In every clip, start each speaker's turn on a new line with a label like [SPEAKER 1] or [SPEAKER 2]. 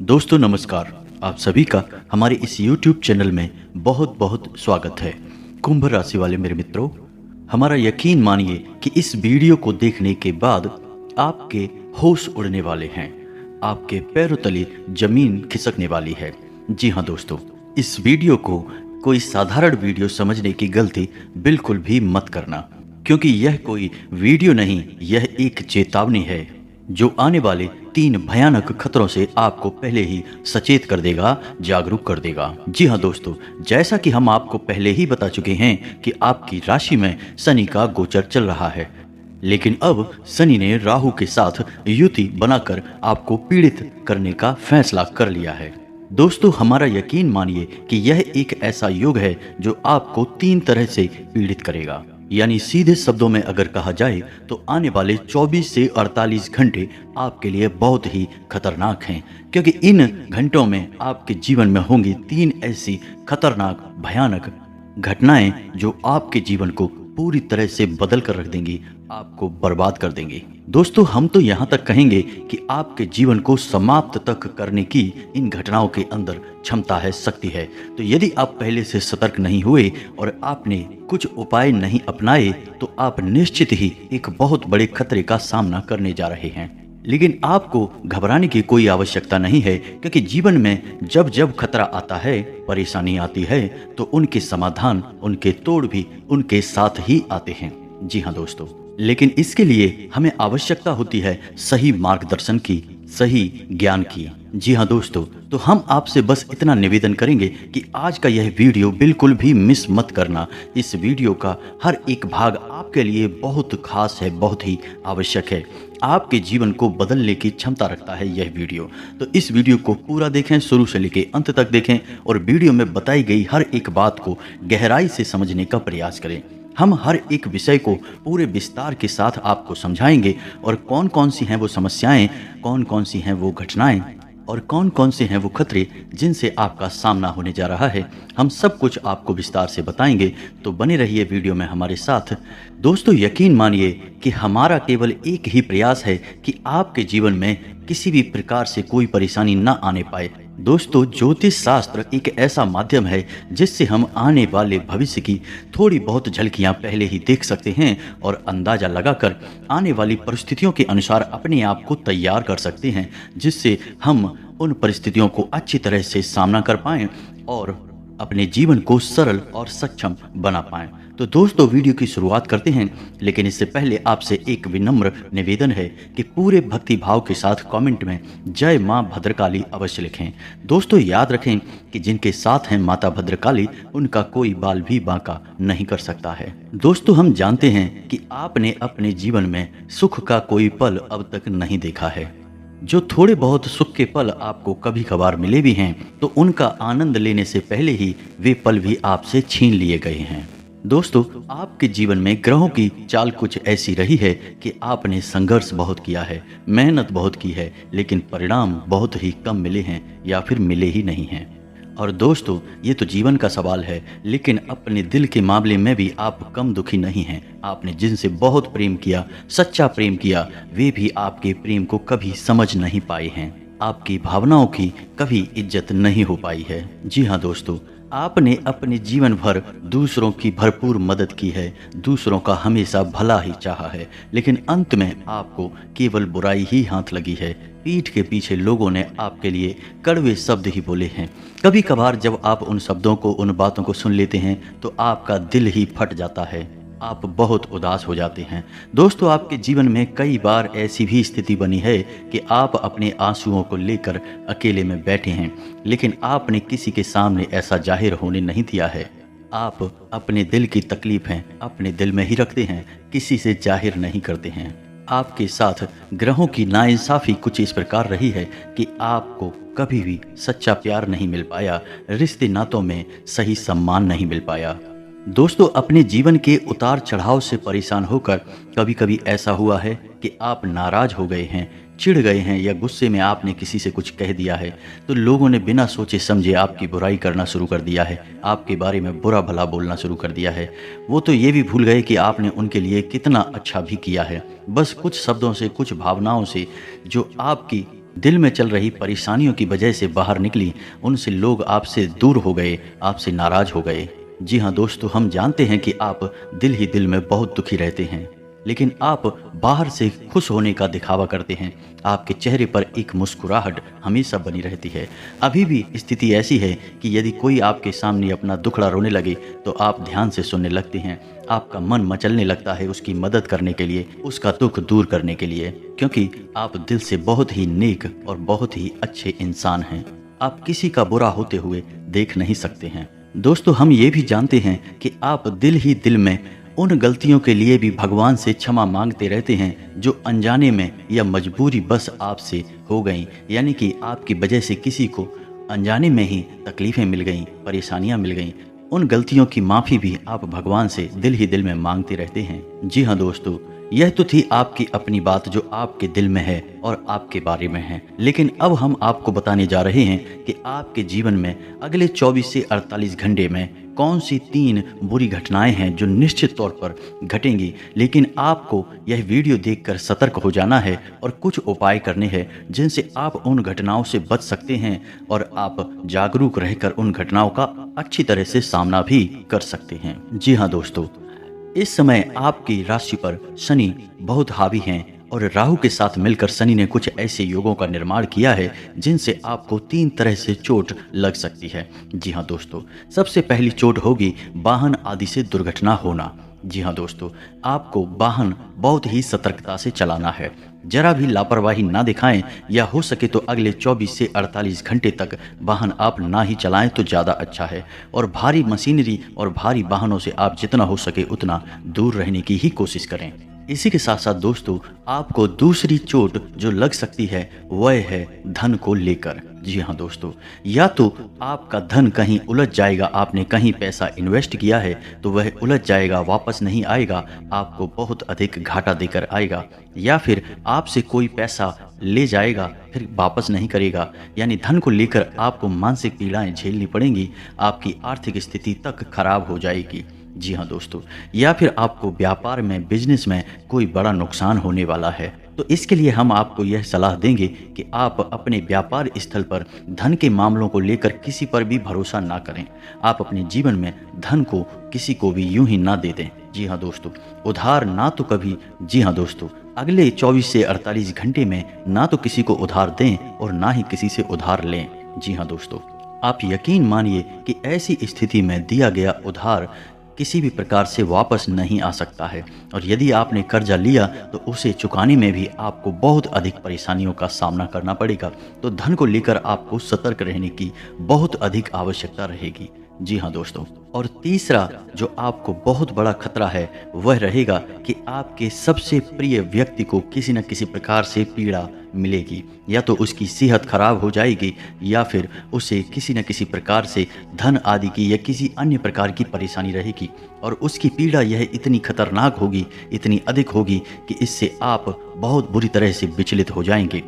[SPEAKER 1] दोस्तों नमस्कार। आप सभी का हमारे इस YouTube चैनल में बहुत बहुत स्वागत है। कुंभ राशि वाले मेरे मित्रों, हमारा यकीन मानिए कि इस वीडियो को देखने के बाद आपके होश उड़ने वाले हैं, आपके पैरों तले जमीन खिसकने वाली है। जी हाँ दोस्तों, इस वीडियो को कोई साधारण वीडियो समझने की गलती बिल्कुल भी मत करना, क्योंकि यह कोई वीडियो नहीं, यह एक चेतावनी है जो आने वाले 3 भयानक खतरों से आपको पहले ही सचेत कर देगा, जागरूक कर देगा। जी हाँ दोस्तों, जैसा कि हम आपको पहले ही बता चुके हैं कि आपकी राशि में शनि का गोचर चल रहा है, लेकिन अब शनि ने राहु के साथ युति बनाकर आपको पीड़ित करने का फैसला कर लिया है। दोस्तों, हमारा यकीन मानिए कि यह एक ऐसा योग है जो आपको 3 तरह से पीड़ित करेगा। यानी सीधे शब्दों में अगर कहा जाए तो आने वाले 24 से 48 घंटे आपके लिए बहुत ही खतरनाक हैं, क्योंकि इन घंटों में आपके जीवन में होंगी 3 ऐसी खतरनाक भयानक घटनाएं जो आपके जीवन को पूरी तरह से बदल कर रख देंगी, आपको बर्बाद कर देंगी। दोस्तों, हम तो यहाँ तक कहेंगे कि आपके जीवन को समाप्त तक करने की इन घटनाओं के अंदर क्षमता है, शक्ति है। तो यदि आप पहले से सतर्क नहीं हुए और आपने कुछ उपाय नहीं अपनाए तो आप निश्चित ही एक बहुत बड़े खतरे का सामना करने जा रहे हैं। लेकिन आपको घबराने की कोई आवश्यकता नहीं है, क्योंकि जीवन में जब जब खतरा आता है, परेशानी आती है, तो उनके समाधान, उनके तोड़ भी उनके साथ ही आते हैं। जी हाँ दोस्तों, लेकिन इसके लिए हमें आवश्यकता होती है सही मार्गदर्शन की, सही ज्ञान की। जी हाँ दोस्तों, तो हम आपसे बस इतना निवेदन करेंगे कि आज का यह वीडियो बिल्कुल भी मिस मत करना। इस वीडियो का हर एक भाग आपके लिए बहुत खास है, बहुत ही आवश्यक है। आपके जीवन को बदलने की क्षमता रखता है यह वीडियो। तो इस वीडियो को पूरा देखें, शुरू से लेकर अंत तक देखें और वीडियो में बताई गई हर एक बात को गहराई से समझने का प्रयास करें। हम हर एक विषय को पूरे विस्तार के साथ आपको समझाएंगे और कौन कौन सी हैं वो समस्याएं, कौन कौन सी हैं वो घटनाएं और कौन कौन से हैं वो खतरे जिनसे आपका सामना होने जा रहा है, हम सब कुछ आपको विस्तार से बताएंगे। तो बने रहिए वीडियो में हमारे साथ। दोस्तों, यकीन मानिए कि हमारा केवल एक ही प्रयास है कि आपके जीवन में किसी भी प्रकार से कोई परेशानी न आने पाए। दोस्तों, ज्योतिष शास्त्र एक ऐसा माध्यम है जिससे हम आने वाले भविष्य की थोड़ी बहुत झलकियां पहले ही देख सकते हैं और अंदाजा लगाकर आने वाली परिस्थितियों के अनुसार अपने आप को तैयार कर सकते हैं, जिससे हम उन परिस्थितियों को अच्छी तरह से सामना कर पाएं और अपने जीवन को सरल और सक्षम बना पाएं। तो दोस्तों, वीडियो की शुरुआत करते हैं, लेकिन इससे पहले आपसे एक विनम्र निवेदन है कि पूरे भक्ति भाव के साथ कमेंट में जय मां भद्रकाली अवश्य लिखें। दोस्तों, याद रखें कि जिनके साथ हैं माता भद्रकाली, उनका कोई बाल भी बांका नहीं कर सकता है। दोस्तों, हम जानते हैं कि आपने अपने जीवन में सुख का कोई पल अब तक नहीं देखा है। जो थोड़े बहुत सुख के पल आपको कभी कभार मिले भी हैं, तो उनका आनंद लेने से पहले ही वे पल भी आपसे छीन लिए गए हैं। दोस्तों, आपके जीवन में ग्रहों की चाल कुछ ऐसी रही है कि आपने संघर्ष बहुत किया है, मेहनत बहुत की है, लेकिन परिणाम बहुत ही कम मिले हैं या फिर मिले ही नहीं हैं। और दोस्तों, ये तो जीवन का सवाल है, लेकिन अपने दिल के मामले में भी आप कम दुखी नहीं हैं। आपने जिनसे बहुत प्रेम किया, सच्चा प्रेम किया, वे भी आपके प्रेम को कभी समझ नहीं पाए हैं। आपकी भावनाओं की कभी इज्जत नहीं हो पाई है। जी हाँ दोस्तों, आपने अपने जीवन भर दूसरों की भरपूर मदद की है, दूसरों का हमेशा भला ही चाहा है, लेकिन अंत में आपको केवल बुराई ही हाथ लगी है। पीठ के पीछे लोगों ने आपके लिए कड़वे शब्द ही बोले हैं। कभी कभार जब आप उन शब्दों को, उन बातों को सुन लेते हैं तो आपका दिल ही फट जाता है, आप बहुत उदास हो जाते हैं। दोस्तों, आपके जीवन में कई बार ऐसी भी स्थिति बनी है कि आप अपने आंसुओं को लेकर अकेले में बैठे हैं, लेकिन आपने किसी के सामने ऐसा जाहिर होने नहीं दिया है। आप अपने दिल की तकलीफें अपने दिल में ही रखते हैं, किसी से जाहिर नहीं करते हैं। आपके साथ ग्रहों की नाइंसाफी कुछ इस प्रकार रही है कि आपको कभी भी सच्चा प्यार नहीं मिल पाया, रिश्ते नातों में सही सम्मान नहीं मिल पाया। दोस्तों, अपने जीवन के उतार चढ़ाव से परेशान होकर कभी कभी ऐसा हुआ है कि आप नाराज हो गए हैं, चिढ़ गए हैं, या गुस्से में आपने किसी से कुछ कह दिया है तो लोगों ने बिना सोचे समझे आपकी बुराई करना शुरू कर दिया है, आपके बारे में बुरा भला बोलना शुरू कर दिया है। वो तो ये भी भूल गए कि आपने उनके लिए कितना अच्छा भी किया है। बस कुछ शब्दों से, कुछ भावनाओं से जो आपकी दिल में चल रही परेशानियों की वजह से बाहर निकली, उनसे लोग आपसे दूर हो गए, आपसे नाराज हो गए। जी हाँ दोस्तों, हम जानते हैं कि आप दिल ही दिल में बहुत दुखी रहते हैं, लेकिन आप बाहर से खुश होने का दिखावा करते हैं। आपके चेहरे पर एक मुस्कुराहट हमेशा बनी रहती है। अभी भी स्थिति ऐसी है कि यदि कोई आपके सामने अपना दुखड़ा रोने लगे तो आप ध्यान से सुनने लगते हैं। आपका मन मचलने लगता है उसकी मदद करने के लिए, उसका दुख दूर करने के लिए, क्योंकि आप दिल से बहुत ही नेक और बहुत ही अच्छे इंसान हैं। आप किसी का बुरा होते हुए देख नहीं सकते हैं। दोस्तों, हम ये भी जानते हैं कि आप दिल ही दिल में उन गलतियों के लिए भी भगवान से क्षमा मांगते रहते हैं जो अनजाने में या मजबूरी बस आपसे हो गई, यानी कि आपकी वजह से किसी को अनजाने में ही तकलीफें मिल गईं, परेशानियां मिल गईं। उन गलतियों की माफ़ी भी आप भगवान से दिल ही दिल में मांगते रहते हैं। जी हाँ दोस्तों, यह तो थी आपकी अपनी बात जो आपके दिल में है और आपके बारे में है। लेकिन अब हम आपको बताने जा रहे हैं कि आपके जीवन में अगले 24 से 48 घंटे में कौन सी 3 बुरी घटनाएं हैं जो निश्चित तौर पर घटेंगी। लेकिन आपको यह वीडियो देखकर सतर्क हो जाना है और कुछ उपाय करने हैं जिनसे आप उन घटनाओं से बच सकते हैं और आप जागरूक रहकर उन घटनाओं का अच्छी तरह से सामना भी कर सकते हैं। जी हाँ दोस्तों, इस समय आपकी राशि पर शनि बहुत हावी हैं और राहु के साथ मिलकर शनि ने कुछ ऐसे योगों का निर्माण किया है जिनसे आपको 3 तरह से चोट लग सकती है। जी हाँ दोस्तों, सबसे पहली चोट होगी वाहन आदि से दुर्घटना होना। जी हाँ दोस्तों, आपको वाहन बहुत ही सतर्कता से चलाना है। जरा भी लापरवाही ना दिखाएं, या हो सके तो अगले 24 से 48 घंटे तक वाहन आप ना ही चलाएं तो ज़्यादा अच्छा है। और भारी मशीनरी और भारी वाहनों से आप जितना हो सके उतना दूर रहने की ही कोशिश करें। इसी के साथ साथ दोस्तों, आपको दूसरी चोट जो लग सकती है वह है धन को लेकर। जी हाँ दोस्तों, या तो आपका धन कहीं उलझ जाएगा, आपने कहीं पैसा इन्वेस्ट किया है तो वह उलझ जाएगा, वापस नहीं आएगा, आपको बहुत अधिक घाटा देकर आएगा। या फिर आपसे कोई पैसा ले जाएगा फिर वापस नहीं करेगा, यानी धन को लेकर आपको मानसिक पीड़ाएं झेलनी पड़ेंगी, आपकी आर्थिक स्थिति तक खराब हो जाएगी। जी हाँ दोस्तों, या फिर आपको व्यापार में, बिजनेस में कोई बड़ा नुकसान होने वाला है। तो इसके लिए हम आपको यह सलाह देंगे कि आप अपने व्यापार स्थल पर धन के मामलों को लेकर किसी पर भी भरोसा ना करें। आप अपने जीवन में धन को किसी को भी यूं ही ना दे दें। जी हाँ दोस्तों, उधार ना तो कभी, जी हाँ दोस्तों, अगले 24 से 48 घंटे में ना तो किसी को उधार दें और ना ही किसी से उधार लें। जी हाँ दोस्तों, आप यकीन मानिए कि ऐसी स्थिति में दिया गया उधार किसी भी प्रकार से वापस नहीं आ सकता है, और यदि आपने कर्जा लिया तो उसे चुकाने में भी आपको बहुत अधिक परेशानियों का सामना करना पड़ेगा। तो धन को लेकर आपको सतर्क रहने की बहुत अधिक आवश्यकता रहेगी। जी हाँ दोस्तों, और तीसरा जो आपको बहुत बड़ा खतरा है वह रहेगा कि आपके सबसे प्रिय व्यक्ति को किसी न किसी प्रकार से पीड़ा मिलेगी, या तो उसकी सेहत खराब हो जाएगी या फिर उसे किसी न किसी प्रकार से धन आदि की या किसी अन्य प्रकार की परेशानी रहेगी, और उसकी पीड़ा यह इतनी खतरनाक होगी, इतनी अधिक होगी कि इससे आप बहुत बुरी तरह से विचलित हो जाएंगे।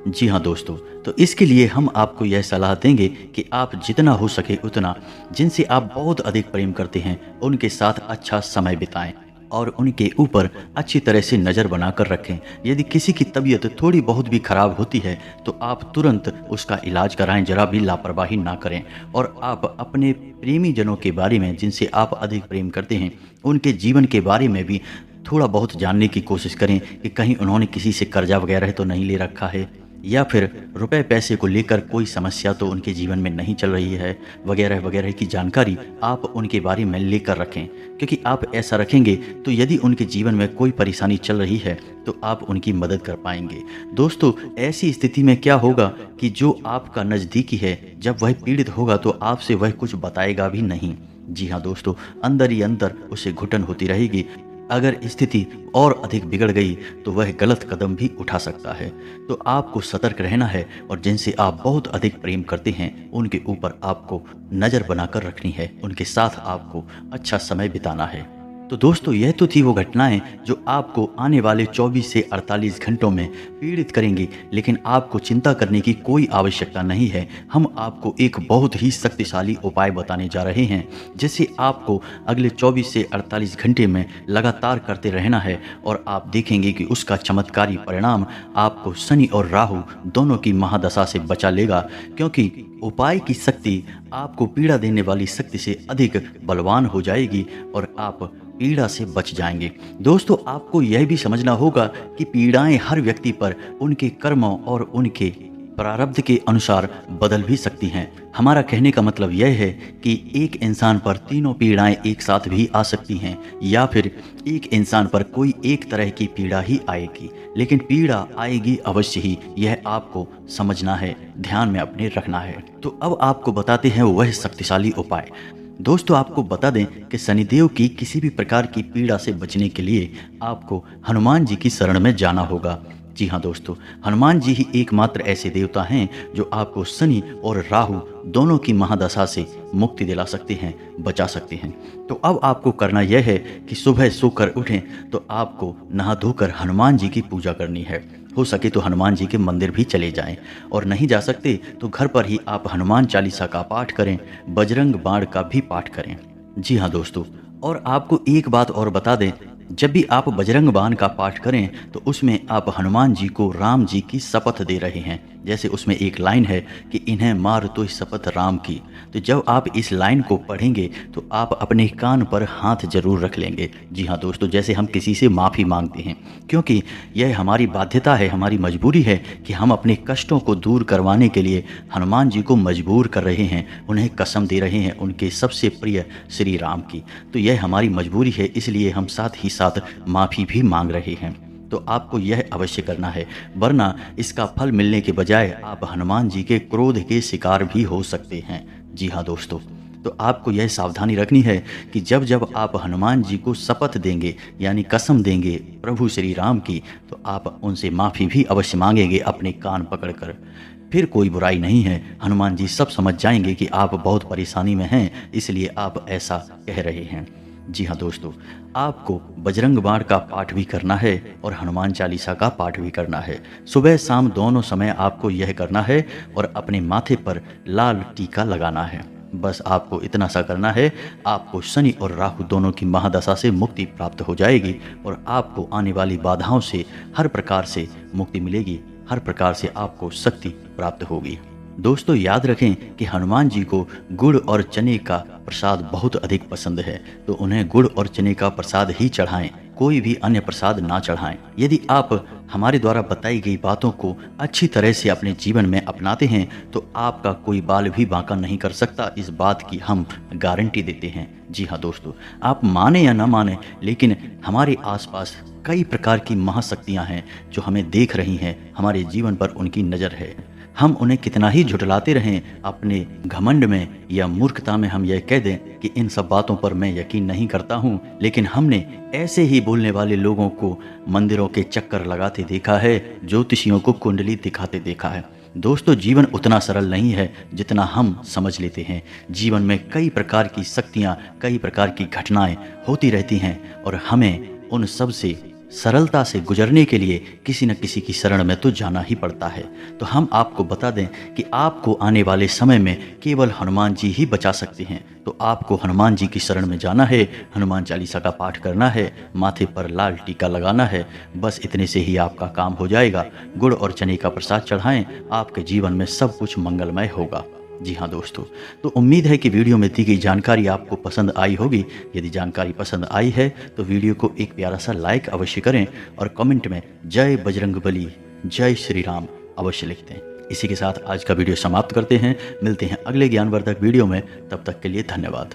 [SPEAKER 1] जी हाँ दोस्तों, तो इसके लिए हम आपको यह सलाह देंगे कि आप जितना हो सके उतना जिनसे आप बहुत अधिक प्रेम करते हैं उनके साथ अच्छा समय बिताएं और उनके ऊपर अच्छी तरह से नज़र बनाकर रखें। यदि किसी की तबीयत थोड़ी बहुत भी खराब होती है तो आप तुरंत उसका इलाज कराएं, जरा भी लापरवाही ना करें। और आप अपने प्रेमी जनों के बारे में, जिनसे आप अधिक प्रेम करते हैं, उनके जीवन के बारे में भी थोड़ा बहुत जानने की कोशिश करें कि कहीं उन्होंने किसी से कर्जा वगैरह तो नहीं ले रखा है, या फिर रुपए पैसे को लेकर कोई समस्या तो उनके जीवन में नहीं चल रही है, वगैरह वगैरह की जानकारी आप उनके बारे में लेकर रखें। क्योंकि आप ऐसा रखेंगे तो यदि उनके जीवन में कोई परेशानी चल रही है तो आप उनकी मदद कर पाएंगे। दोस्तों, ऐसी स्थिति में क्या होगा कि जो आपका नज़दीकी है, जब वह पीड़ित होगा तो आपसे वह कुछ बताएगा भी नहीं। जी हाँ दोस्तों, अंदर ही अंदर उसे घुटन होती रहेगी। अगर स्थिति और अधिक बिगड़ गई तो वह गलत कदम भी उठा सकता है। तो आपको सतर्क रहना है, और जिनसे आप बहुत अधिक प्रेम करते हैं उनके ऊपर आपको नज़र बनाकर रखनी है, उनके साथ आपको अच्छा समय बिताना है। तो दोस्तों यह तो थी वो घटनाएं जो आपको आने वाले 24 से 48 घंटों में पीड़ित करेंगी, लेकिन आपको चिंता करने की कोई आवश्यकता नहीं है। हम आपको एक बहुत ही शक्तिशाली उपाय बताने जा रहे हैं, जिसे आपको अगले 24 से 48 घंटे में लगातार करते रहना है और आप देखेंगे कि उसका चमत्कारी परिणाम आपको शनि और राहु दोनों की महादशा से बचा लेगा, क्योंकि उपाय की शक्ति आपको पीड़ा देने वाली शक्ति से अधिक बलवान हो जाएगी और आप पीड़ा से बच जाएंगे। दोस्तों आपको यह भी समझना होगा कि पीड़ाएं हर व्यक्ति पर उनके कर्मों और उनके प्रारब्ध के अनुसार बदल भी सकती हैं। हमारा कहने का मतलब यह है कि एक इंसान पर तीनों पीड़ाएं एक साथ भी आ सकती हैं, या फिर एक इंसान पर कोई एक तरह की पीड़ा ही आएगी, लेकिन पीड़ा आएगी अवश्य ही। यह आपको समझना है, ध्यान में अपने रखना है। तो अब आपको बताते हैं वह शक्तिशाली उपाय। दोस्तों आपको बता दें कि शनिदेव की किसी भी प्रकार की पीड़ा से बचने के लिए आपको हनुमान जी की शरण में जाना होगा। जी हाँ दोस्तों, हनुमान जी ही एकमात्र ऐसे देवता हैं जो आपको शनि और राहु दोनों की महादशा से मुक्ति दिला सकते हैं, बचा सकते हैं। तो अब आपको करना यह है कि सुबह सोकर उठें तो आपको नहा धोकर हनुमान जी की पूजा करनी है। हो सके तो हनुमान जी के मंदिर भी चले जाएं, और नहीं जा सकते तो घर पर ही आप हनुमान चालीसा का पाठ करें, बजरंग बाण का भी पाठ करें। जी हाँ दोस्तों, और आपको एक बात और बता दें, जब भी आप बजरंग बाण का पाठ करें तो उसमें आप हनुमान जी को राम जी की शपथ दे रहे हैं। जैसे उसमें एक लाइन है कि इन्हें मार तो शपथ राम की। तो जब आप इस लाइन को पढ़ेंगे तो आप अपने कान पर हाथ जरूर रख लेंगे। जी हाँ दोस्तों, जैसे हम किसी से माफ़ी मांगते हैं, क्योंकि यह हमारी बाध्यता है, हमारी मजबूरी है कि हम अपने कष्टों को दूर करवाने के लिए हनुमान जी को मजबूर कर रहे हैं, उन्हें कसम दे रहे हैं उनके सबसे प्रिय श्री राम की। तो यह हमारी मजबूरी है, इसलिए हम साथ ही साथ माफ़ी भी मांग रहे हैं। तो आपको यह अवश्य करना है, वरना इसका फल मिलने के बजाय आप हनुमान जी के क्रोध के शिकार भी हो सकते हैं। जी हाँ दोस्तों, तो आपको यह सावधानी रखनी है कि जब जब आप हनुमान जी को शपथ देंगे यानी कसम देंगे प्रभु श्री राम की, तो आप उनसे माफ़ी भी अवश्य मांगेंगे अपने कान पकड़कर। फिर कोई बुराई नहीं है, हनुमान जी सब समझ जाएंगे कि आप बहुत परेशानी में हैं, इसलिए आप ऐसा कह रहे हैं। जी हाँ दोस्तों, आपको बजरंग बाण का पाठ भी करना है और हनुमान चालीसा का पाठ भी करना है। सुबह शाम दोनों समय आपको यह करना है और अपने माथे पर लाल टीका लगाना है। बस आपको इतना सा करना है, आपको शनि और राहु दोनों की महादशा से मुक्ति प्राप्त हो जाएगी और आपको आने वाली बाधाओं से हर प्रकार से मुक्ति मिलेगी, हर प्रकार से आपको शक्ति प्राप्त होगी। दोस्तों याद रखें कि हनुमान जी को गुड़ और चने का प्रसाद बहुत अधिक पसंद है, तो उन्हें गुड़ और चने का प्रसाद ही चढ़ाएं, कोई भी अन्य प्रसाद ना चढ़ाएं। यदि आप हमारे द्वारा बताई गई बातों को अच्छी तरह से अपने जीवन में अपनाते हैं तो आपका कोई बाल भी बांका नहीं कर सकता, इस बात की हम गारंटी देते हैं। जी हाँ दोस्तों, आप माने या ना माने, लेकिन हमारे आसपास कई प्रकार की महाशक्तियाँ हैं जो हमें देख रही हैं, हमारे जीवन पर उनकी नज़र है। हम उन्हें कितना ही झुठलाते रहें, अपने घमंड में या मूर्खता में हम यह कह दें कि इन सब बातों पर मैं यकीन नहीं करता हूँ, लेकिन हमने ऐसे ही बोलने वाले लोगों को मंदिरों के चक्कर लगाते देखा है, ज्योतिषियों को कुंडली दिखाते देखा है। दोस्तों जीवन उतना सरल नहीं है जितना हम समझ लेते हैं। जीवन में कई प्रकार की शक्तियाँ, कई प्रकार की घटनाएं होती रहती हैं और हमें उन सब से सरलता से गुजरने के लिए किसी न किसी की शरण में तो जाना ही पड़ता है। तो हम आपको बता दें कि आपको आने वाले समय में केवल हनुमान जी ही बचा सकते हैं। तो आपको हनुमान जी की शरण में जाना है, हनुमान चालीसा का पाठ करना है, माथे पर लाल टीका लगाना है, बस इतने से ही आपका काम हो जाएगा। गुड़ और चने का प्रसाद चढ़ाएं, आपके जीवन में सब कुछ मंगलमय होगा। जी हाँ दोस्तों, तो उम्मीद है कि वीडियो में दी गई जानकारी आपको पसंद आई होगी। यदि जानकारी पसंद आई है तो वीडियो को एक प्यारा सा लाइक अवश्य करें और कमेंट में जय बजरंगबली, जय श्री राम अवश्य लिखते हैं। इसी के साथ आज का वीडियो समाप्त करते हैं, मिलते हैं अगले ज्ञानवर्धक वीडियो में, तब तक के लिए धन्यवाद।